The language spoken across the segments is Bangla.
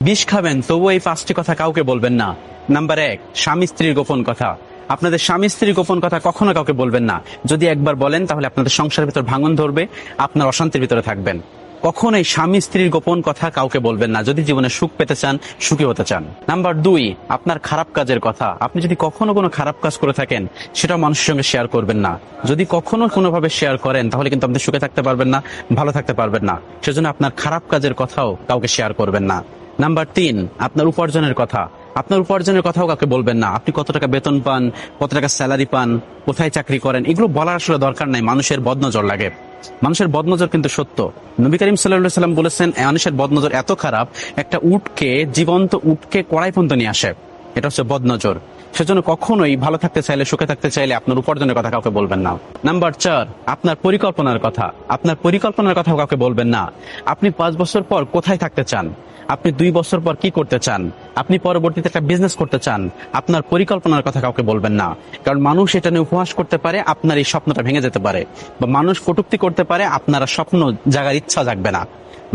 বিষ খাবেন তবু এই 5টি কথা কাউকে বলবেন না। নাম্বার 1, স্বামী স্ত্রীর গোপন কথা। আপনাদের স্বামী স্ত্রীর গোপন কথা কখনো কাউকে বলবেন না। যদি একবার বলেন তাহলে আপনাদের সংসারের ভিতর ভাঙন ধরবে, আপনার অশান্তির ভিতরে থাকবেন। কখনোই স্বামী স্ত্রীর গোপন কথা কাউকে বলবেন না যদি জীবনে সুখ পেতে চান, সুখী হতে চান। নাম্বার 2, আপনার খারাপ কাজের কথা। আপনি যদি কখনো কোনো খারাপ কাজ করে থাকেন সেটা মানুষের সঙ্গে শেয়ার করবেন না। যদি কখনো কোনোভাবে শেয়ার করেন তাহলে কিন্তু আপনি সুখে থাকতে পারবেন না, ভালো থাকতে পারবেন না। সেজন্য আপনার খারাপ কাজের কথাও কাউকে শেয়ার করবেন না। নাম্বার 3, আপনার উপার্জনের কথা। আপনার উপার্জনের কথাও কাউকে বলবেন না। আপনি কত টাকা বেতন পান, কত টাকা স্যালারি পান, কোথায় চাকরি করেন, এগুলো বলার আসলে দরকার নাই। মানুষের বদনজর লাগে। মানুষের বদনজর কিন্তু সত্য। নবী করিম সাল্লাল্লাহু আলাইহি সাল্লাম বলেছেন, মানুষের বদনজর এত খারাপ, একটা জীবন্ত উটকে কড়াই পর্যন্ত নিয়ে আসে। এটা হচ্ছে বদনজর। সেজন্য কখনোই ভালো থাকতে চাইলে, সুখে থাকতে চাইলে আপনার উপার্জনের কথা কাউকে বলবেন না। নাম্বার 4, আপনার পরিকল্পনার কথা। আপনার পরিকল্পনার কথাও কাউকে বলবেন না। আপনি 5 বছর পর কোথায় থাকতে চান, আপনি 2 বছর পর কি করতে চান, আপনি পরবর্তীতে একটা বিজনেস করতে চান, আপনার পরিকল্পনার কথা কাউকে বলবেন না। কারণ মানুষ এটা নিয়ে উপহাস করতে পারে, আপনার এই স্বপ্নটা ভেঙে যেতে পারে, বা মানুষ কটূক্তি করতে পারে, আপনার স্বপ্ন জাগার ইচ্ছা জাগবে না।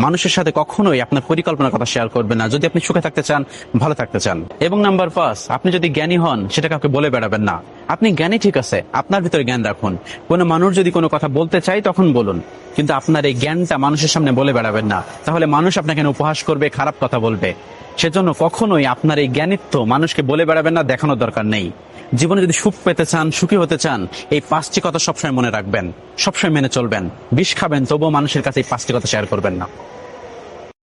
মানুষের সাথে কখনোই আপনার পরিকল্পনার কথা শেয়ার করবেন না যদি আপনি সুখে থাকতে চান, ভালো থাকতে চান। এবং নাম্বার 5, আপনি যদি জ্ঞানী হন সেটা কাউকে বলে বেড়াবেন না। আপনি জ্ঞানী ঠিক আছে, আপনার ভিতরে জ্ঞান রাখুন। কোনো মানুষ যদি কোনো কথা বলতে চায় তখন বলুন, কিন্তু আপনার এই জ্ঞানটা মানুষের সামনে বলে বেড়াবেন না। তাহলে মানুষ আপনাকে উপহাস করবে, খারাপ কথা বলবে। সেজন্য কখনোই আপনার এই জ্ঞানিত্ব মানুষকে বলে বেড়াবেন না, দেখানোর দরকার নেই। জীবনে যদি সুখ পেতে চান, সুখী হতে চান, এই 5টি কথা সবসময় মনে রাখবেন, সবসময় মেনে চলবেন। বিষ খাবেন তবুও মানুষের কাছে এই 5টি কথা শেয়ার করবেন না।